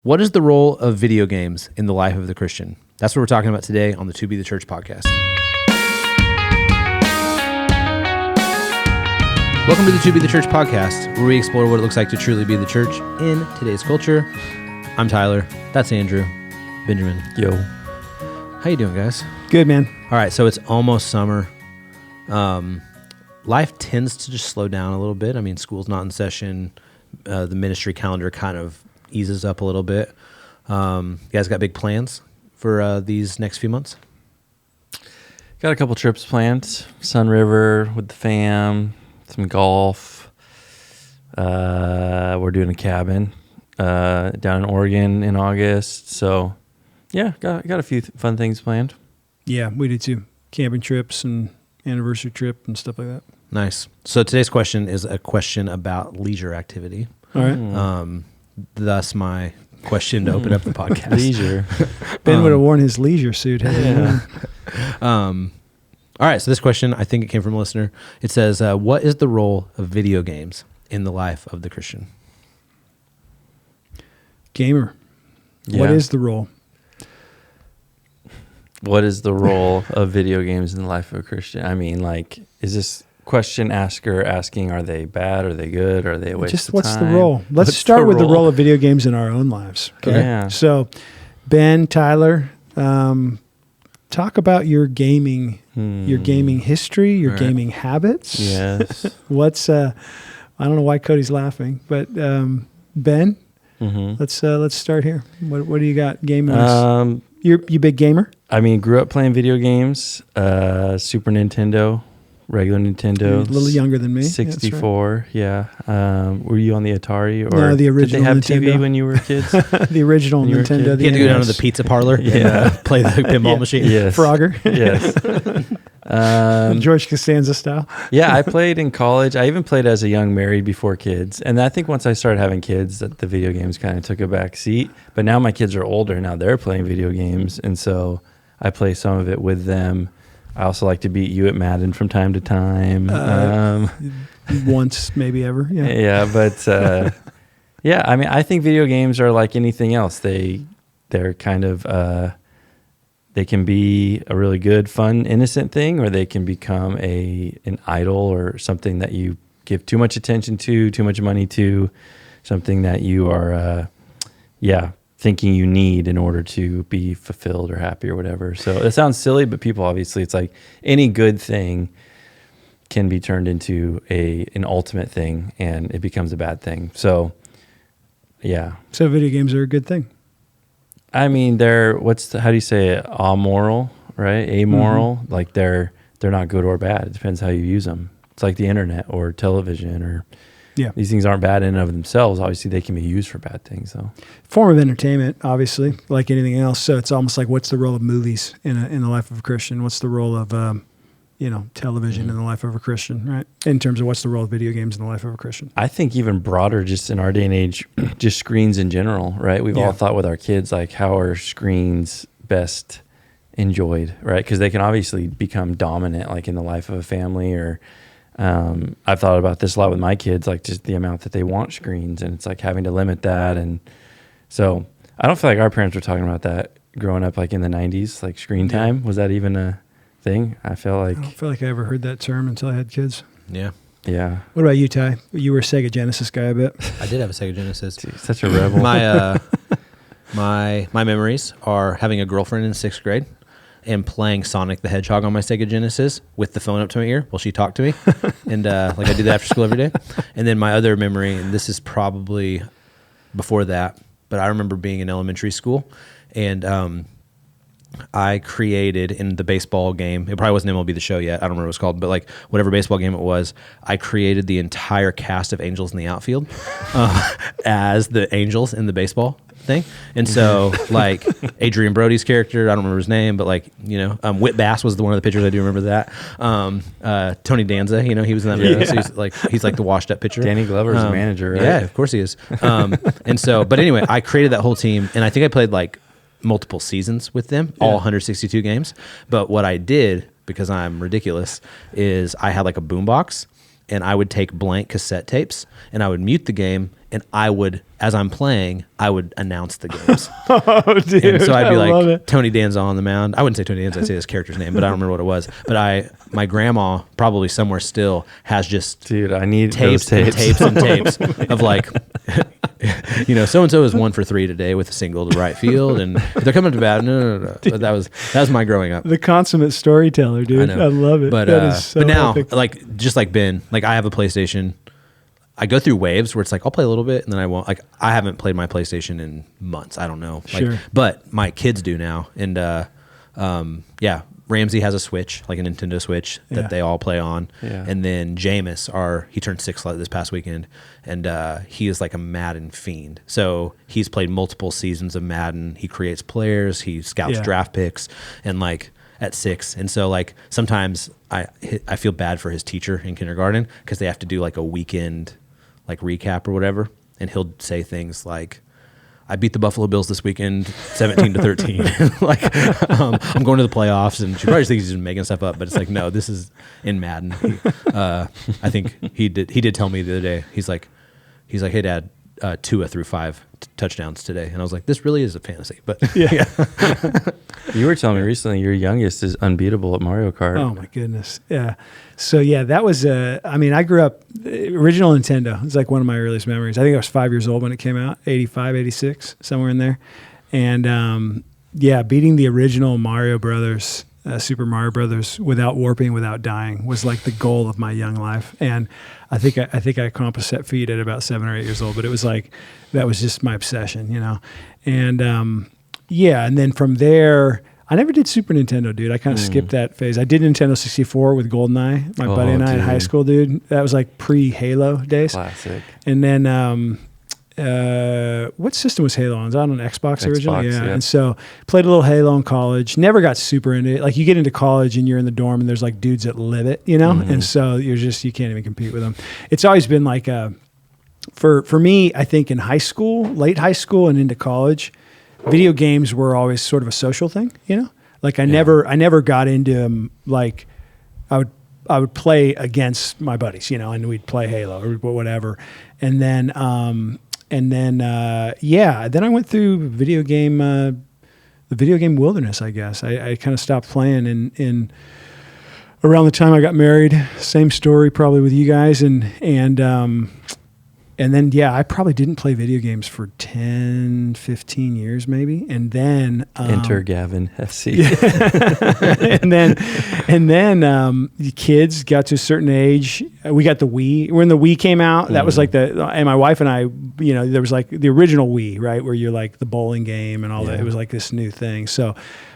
What is the role of video games in the life of the Christian? That's what we're talking about today on the To Be the Church podcast. Welcome to the To Be the Church podcast, where we explore what it looks like to truly be the church in today's culture. I'm Tyler. That's Andrew. Benjamin. Yo. How you doing, guys? Good, man. All right, so it's almost summer. Life tends to just slow down a little bit. I mean, school's not in session. The ministry calendar kind of eases up a little bit. You guys got big plans for these next few months? Got a couple trips planned. Sun River with the fam, some golf. We're doing a cabin down in Oregon in August. So, yeah, got a few fun things planned. Yeah, we did too. Camping trips and anniversary trip and stuff like that. Nice. So today's question is a question about leisure activity. All right. Thus my question to open up the podcast. Leisure. Ben would have worn his leisure suit. Yeah. All right, so this question, I think it came from a listener. It says, what is the role of video games in the life of the Christian? Gamer. Yeah. What is the role? What is the role of video games in the life of a Christian? I mean, like, is this question asker asking, are they bad, are they good, are they a waste Just of what's time? the role? Let's start with the role of video games in our own lives. Okay. Yeah. So, Ben, Tyler, talk about your gaming history, your Right. gaming habits. Yes. What's I don't know why Cody's laughing, but Ben, let's start here. What do you got gaming wise? You big gamer? I mean, grew up playing video games, Super Nintendo, regular Nintendo. You're a little younger than me. 64, yeah. Were you on the Atari? Or No, the original Did they have Nintendo. TV when you were kids? The original When you were a Nintendo. kid? You had to go down to the NES. pizza parlor Yeah. and play the pinball machine. Yes. Frogger. Yes. George Costanza style. Yeah, I played in college. I even played as a young married before kids. And I think once I started having kids, that the video games kind of took a back seat. But now my kids are older. Now they're playing video games. And so I play some of it with them. I also like to beat you at Madden from time to time. Once, maybe ever. Yeah. Yeah, but yeah, I mean, I think video games are like anything else. They're kind of they can be a really good, fun, innocent thing, or they can become an idol or something that you give too much attention to, too much money to, something that you are, thinking you need in order to be fulfilled or happy or whatever. So it sounds silly, but people obviously, it's like any good thing can be turned into an ultimate thing, and it becomes a bad thing. So, yeah. So video games are a good thing. I mean, how do you say it? Amoral, right? Amoral. Like they're not good or bad. It depends how you use them. It's like the internet or television or these things aren't bad in and of themselves. Obviously, they can be used for bad things. So, Form of entertainment, obviously, like anything else. So it's almost like, what's the role of movies in the life of a Christian? What's the role of television in the life of a Christian, right? In terms of what's the role of video games in the life of a Christian? I think even broader, just in our day and age, just screens in general, right? We've all thought with our kids, like, how are screens best enjoyed, right? Because they can obviously become dominant, like in the life of a family. Or I've thought about this a lot with my kids, like just the amount that they want screens, and it's like having to limit that. And so I don't feel like our parents were talking about that growing up, like in the 90s, like screen time. Was that even a thing? I don't feel like I ever heard that term until I had kids. Yeah. Yeah. What about you, Ty? You were a Sega Genesis guy, I bet. I did have a Sega Genesis. Dude, such a rebel. My memories are having a girlfriend in 6th grade and playing Sonic the Hedgehog on my Sega Genesis with the phone up to my ear while she talked to me. And like I do that after school every day. And then my other memory, and this is probably before that, but I remember being in elementary school, and I created in the baseball game, it probably wasn't MLB The Show yet, I don't remember what it was called, but like whatever baseball game it was, I created the entire cast of Angels in the outfield as the Angels in the baseball thing. And so like Adrian Brody's character, I don't remember his name, but like, Whit Bass was one of the pitchers, I do remember that. Tony Danza, he was in that movie, so he's like the washed up pitcher. Danny Glover's the manager, right? Yeah, of course he is. And so, but anyway, I created that whole team, and I think I played like multiple seasons with them, all 162 games. But what I did, because I'm ridiculous, is I had like a boombox and I would take blank cassette tapes and I would mute the game, and I would, as I'm playing, I would announce the games. Oh, dude. And so I'd be I love like, it. Tony Danza on the mound. I wouldn't say Tony Danza, I'd say his character's name, but I don't remember what it was. But my grandma, probably somewhere still, has just Dude, I need tapes those and tapes and tapes of like, so-and-so is 1 for 3 today with a single to right field, and they're coming to bat. No. But that was my growing up. The consummate storyteller, dude. I know. I love it. But, That is so but now, epic. like, just like Ben, like I have a PlayStation. I go through waves where it's like I'll play a little bit and then I won't. Like I haven't played my PlayStation in months. I don't know. Like, Sure. But my kids do now, and Ramsey has a Switch, like a Nintendo Switch that Yeah. they all play on. Yeah. And then Jameis, he turned 6 this past weekend, and he is like a Madden fiend. So he's played multiple seasons of Madden. He creates players, he scouts Yeah. draft picks, and like at 6. And so like sometimes I feel bad for his teacher in kindergarten because they have to do like a weekend like recap or whatever, and he'll say things like, I beat the Buffalo Bills this weekend 17-13. Like I'm going to the playoffs, and she probably thinks he's just making stuff up, but it's like, no, this is in Madden. I think he did tell me the other day, he's like, hey Dad, Tua threw 5 touchdowns today, and I was like, this really is a fantasy. But yeah. You were telling me recently your youngest is unbeatable at Mario Kart. Oh my goodness. Yeah. So yeah, that was I grew up original Nintendo. It's like one of my earliest memories. I think I was 5 years old when it came out, 85, 86, somewhere in there. And beating the original Mario Brothers, Super Mario Brothers without warping, without dying was like the goal of my young life. And I think I accomplished that feat at about 7 or 8 years old, but it was like, that was just my obsession, And and then from there, I never did Super Nintendo, dude. I kind of skipped that phase. I did Nintendo 64 with GoldenEye, my buddy and I in high dude. school, dude. That was like pre-Halo days. Classic. And then, what system was Halo on? Was that on an Xbox originally? Xbox, yeah. And so played a little Halo in college. Never got super into it. Like you get into college and you're in the dorm and there's like dudes that live it, And so you can't even compete with them. It's always been like, for me, I think in high school, late high school and into college, video games were always sort of a social thing, Like I never got into like I would play against my buddies, and we'd play Halo or whatever, and then then I went through the video game wilderness. I guess I kind of stopped playing in around the time I got married. Same story probably with you guys, and then, I probably didn't play video games for 10, 15 years maybe. And then... Enter Gavin SC. and then the kids got to a certain age. We got the Wii. When the Wii came out, that was like and my wife and I, there was like the original Wii, right? Where you're like the bowling game and all that. It was like this new thing. So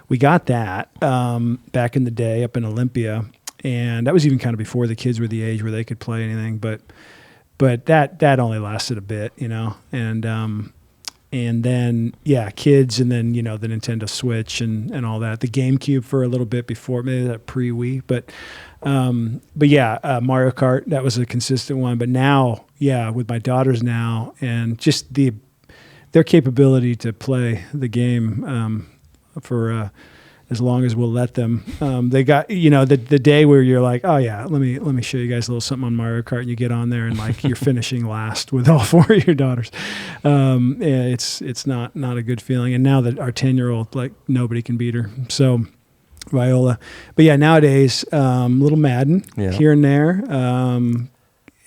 we got that back in the day up in Olympia. And that was even kind of before the kids were the age where they could play anything. But that only lasted a bit, and then kids, and then the Nintendo Switch and all that, the GameCube for a little bit before, maybe that pre-Wii, but Mario Kart, that was a consistent one. But now, with my daughters now, and just their capability to play the game for as long as we'll let them. They got, the day where you're like, oh yeah, let me show you guys a little something on Mario Kart, and you get on there and like you're finishing last with all 4 of your daughters. It's not a good feeling. And now that our 10-year-old, like nobody can beat her. So Viola, but nowadays, little Madden here and there.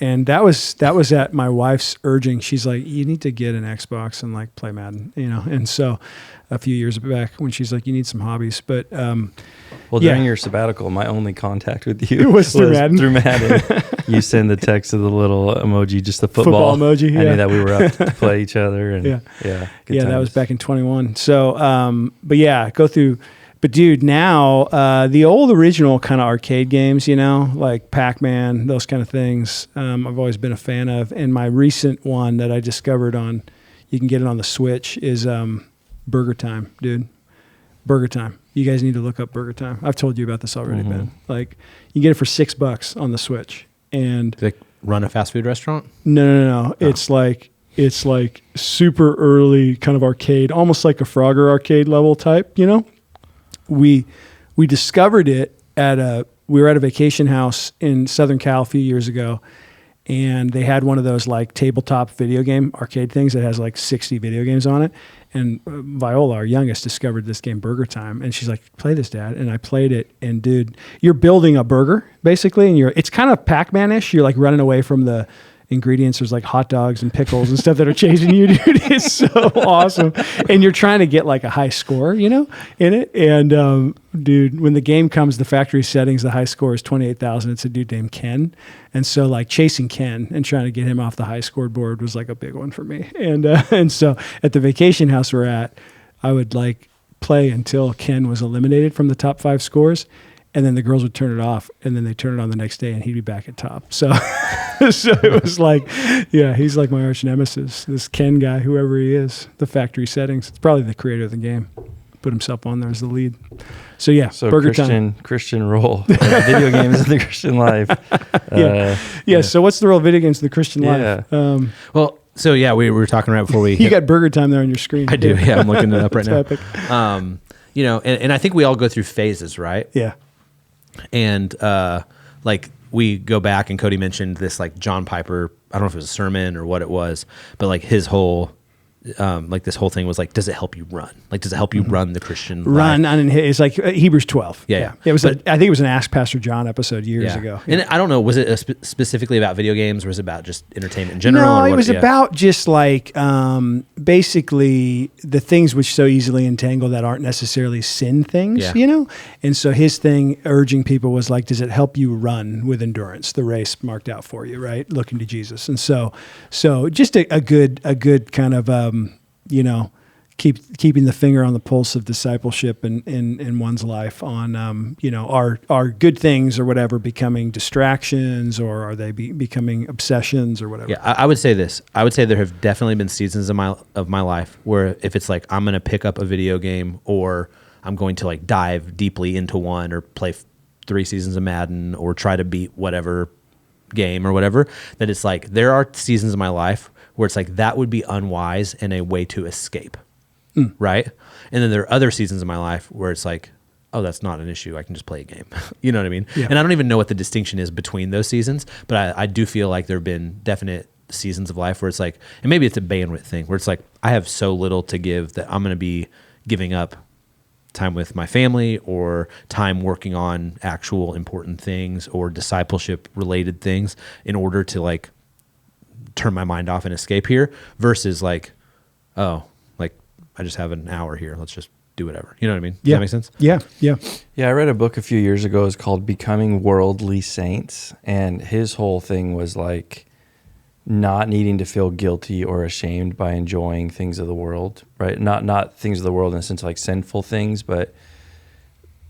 And that was at my wife's urging. She's like, you need to get an Xbox and like play Madden, And so a few years back when she's like, you need some hobbies. But during your sabbatical, my only contact with you was through Madden. You send the text of the little emoji, just the football emoji. I knew that we were up to play each other. And good that was times. back in 21. So, go through. But dude, now the old original kind of arcade games, like Pac-Man, those kind of things, I've always been a fan of. And my recent one that I discovered you can get it on the Switch, is Burger Time, dude. Burger Time. You guys need to look up Burger Time. I've told you about this already, Ben. Like, you get it for $6 on the Switch, and Do they run a fast food restaurant? No. Oh. It's like super early kind of arcade, almost like a Frogger arcade level type, We discovered it at we were at a vacation house in Southern Cal a few years ago, and they had one of those like tabletop video game arcade things that has like 60 video games on it. And Viola, our youngest, discovered this game, Burger Time, and she's like, "Play this, Dad." And I played it, and dude, you're building a burger basically, and it's kind of Pac-Man-ish. You're like running away from the ingredients. There's like hot dogs and pickles and stuff that are chasing you, dude. It's so awesome. And you're trying to get like a high score, in it. And dude, when the game comes, the factory settings, the high score is 28,000. It's a dude named Ken. And so like chasing Ken and trying to get him off the high scored board was like a big one for me. And so at the vacation house we're at, I would like play until Ken was eliminated from the top 5 scores. And then the girls would turn it off, and then they turn it on the next day, and he'd be back at top. So, so it was like, yeah, he's like my arch nemesis. This Ken guy, whoever he is, the factory settings. It's probably the creator of the game. Put himself on there as the lead. So yeah, so Burger Time. Christian role. Video games in the Christian life. Yeah. So what's the role of video games in the Christian life? Well, so yeah, we were talking right before we. You got Burger Time there on your screen. I do. Yeah, I'm looking it up right now. Epic. And I think we all go through phases, right? Yeah. And like we go back, and Cody mentioned this like John Piper. I don't know if it was a sermon or what it was, but like his whole like this whole thing was like, does it help you run? Like, does it help you run the Christian life? It's like Hebrews 12. Yeah. It was. I think it was an Ask Pastor John episode years ago. And I don't know, was it specifically about video games, or was it about just entertainment in general? No, it was about just like basically the things which so easily entangle that aren't necessarily sin things, And so his thing urging people was like, does it help you run with endurance, the race marked out for you, right? Looking to Jesus. And so just a good kind of keeping the finger on the pulse of discipleship in one's life on, are good things or whatever becoming distractions, or are they becoming obsessions or whatever? Yeah, I would say this. I would say there have definitely been seasons of my life where if it's like I'm going to pick up a video game, or I'm going to like dive deeply into one, or play 3 seasons of Madden, or try to beat whatever game or whatever, that it's like there are seasons of my life where it's like that would be unwise and a way to escape. Right? And then there are other seasons of my life where it's like, oh, that's not an issue. I can just play a game. You know what I mean? Yeah. And I don't even know what the distinction is between those seasons, but I do feel like there have been definite seasons of life where it's like, and maybe it's a bandwidth thing, where it's like, I have so little to give that I'm going to be giving up time with my family, or time working on actual important things or discipleship related things in order to like turn my mind off and escape here, versus like, oh, like I just have an hour here. Let's just do whatever. You know what I mean? Does that make sense? Yeah. Yeah, I read a book a few years ago. It's called Becoming Worldly Saints. And his whole thing was like not needing to feel guilty or ashamed by enjoying things of the world, right? Not things of the world in the sense of like sinful things, but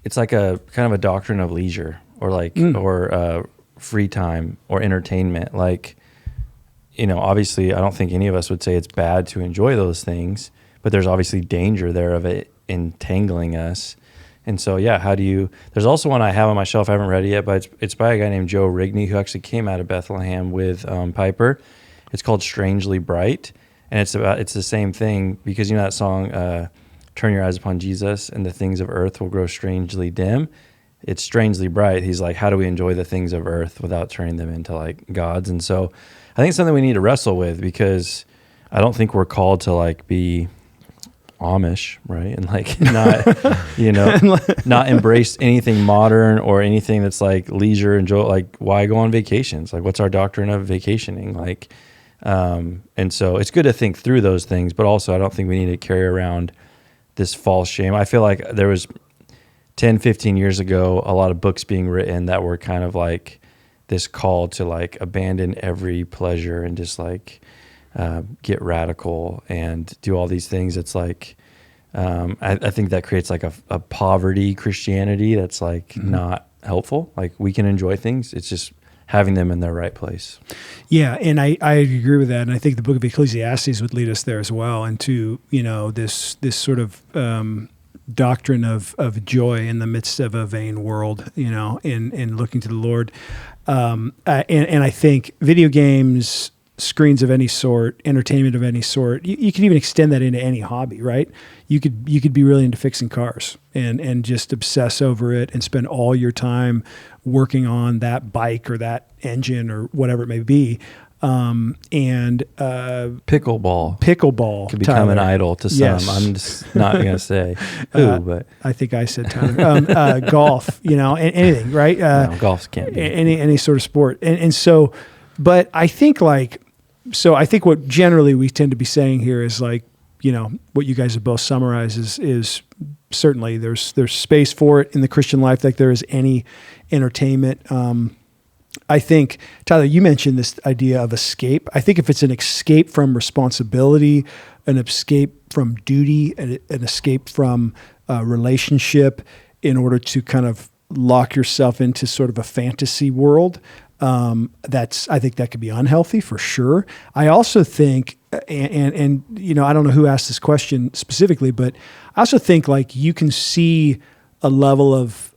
it's like a kind of a doctrine of leisure, or like, or free time or entertainment. Like, obviously I don't think any of us would say it's bad to enjoy those things, but there's obviously danger there of it entangling us. And so, there's also one I have on my shelf, I haven't read it yet, but it's by a guy named Joe Rigney, who actually came out of Bethlehem with Piper. It's called Strangely Bright. And it's the same thing, because that song, Turn Your Eyes Upon Jesus and the things of earth will grow strangely dim. It's strangely bright. He's like, how do we enjoy the things of earth without turning them into like gods? And so I think it's something we need to wrestle with, because I don't think we're called to like be Amish, right? And like not, not embrace anything modern or anything that's like leisure and joy. Like, why go on vacations? Like, what's our doctrine of vacationing? Like, and so it's good to think through those things, but also I don't think we need to carry around this false shame. I feel like there was 10, 15 years ago, a lot of books being written that were kind of like this call to like abandon every pleasure and just like, get radical and do all these things. It's like, I think that creates like a poverty Christianity that's like not helpful. Like, we can enjoy things. It's just having them in their right place. Yeah. And I agree with that. And I think the book of Ecclesiastes would lead us there as well, into, this sort of, doctrine of joy in the midst of a vain world, in looking to the Lord. And I think video games, screens of any sort, entertainment of any sort. You could even extend that into any hobby, right? You could be really into fixing cars and just obsess over it and spend all your time working on that bike or that engine or whatever it may be. Pickleball could become an idol to some. Yes. I'm just not going to say who, but I think I said Tyler. Golf, anything, right? no, golf can't be. Any sort of sport. And so, but I think I think what generally we tend to be saying here is like, what you guys have both summarized is certainly there's space for it in the Christian life, like there is any entertainment. I think, Tyler, you mentioned this idea of escape. I think if it's an escape from responsibility, an escape from duty, an escape from relationship in order to kind of lock yourself into sort of a fantasy world, I think that could be unhealthy for sure. I also think, and I don't know who asked this question specifically, but I also think like you can see a level of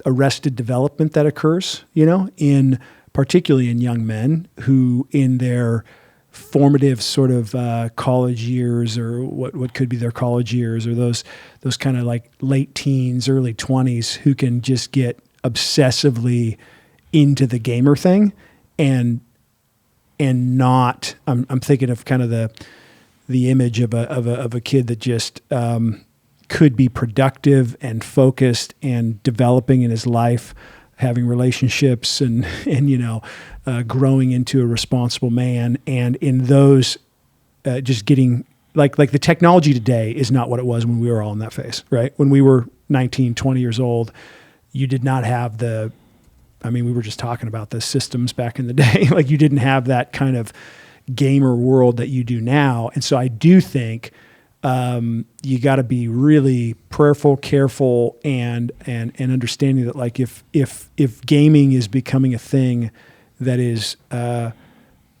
arrested development that occurs, particularly in young men who in their formative sort of college years or what could be their college years or those kind of like late teens, early 20s who can just get obsessively into the gamer thing and not, I'm thinking of kind of the image of a kid that just could be productive and focused and developing in his life, having relationships and growing into a responsible man. And in those, just getting like the technology today is not what it was when we were all in that phase, right? When we were 19, 20 years old, you did not have we were just talking about the systems back in the day. Like you didn't have that kind of gamer world that you do now. And so I do think you got to be really prayerful, careful, and understanding that like if gaming is becoming a thing that is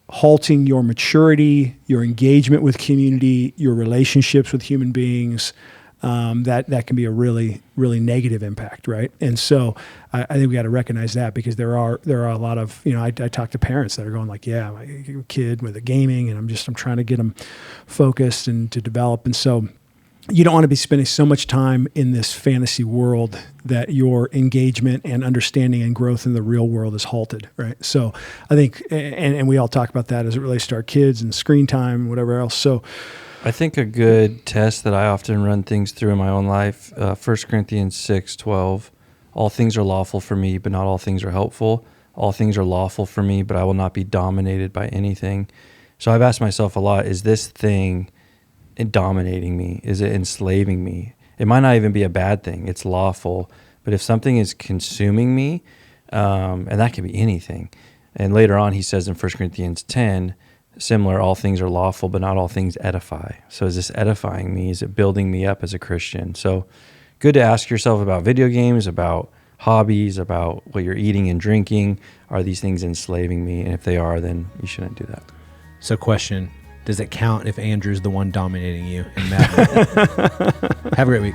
halting your maturity, your engagement with community, your relationships with human beings, that can be a really, really negative impact, right? And so I think we got to recognize that because there are a lot of, I talk to parents that are going like, yeah, my kid with the gaming and I'm trying to get them focused and to develop. And so you don't want to be spending so much time in this fantasy world that your engagement and understanding and growth in the real world is halted, right? So I think, and we all talk about that as it relates to our kids and screen time and whatever else. So I think a good test that I often run things through in my own life, 1 Corinthians 6:12, all things are lawful for me, but not all things are helpful. All things are lawful for me, but I will not be dominated by anything. So I've asked myself a lot, is this thing dominating me? Is it enslaving me? It might not even be a bad thing. It's lawful. But if something is consuming me, and that can be anything. And later on, he says in 1 Corinthians 10, similar, all things are lawful, but not all things edify. So is this edifying me? Is it building me up as a Christian? So good to ask yourself about video games, about hobbies, about what you're eating and drinking. Are these things enslaving me? And if they are, then you shouldn't do that. So question, does it count if Andrew's the one dominating you in Madden? Have a great week.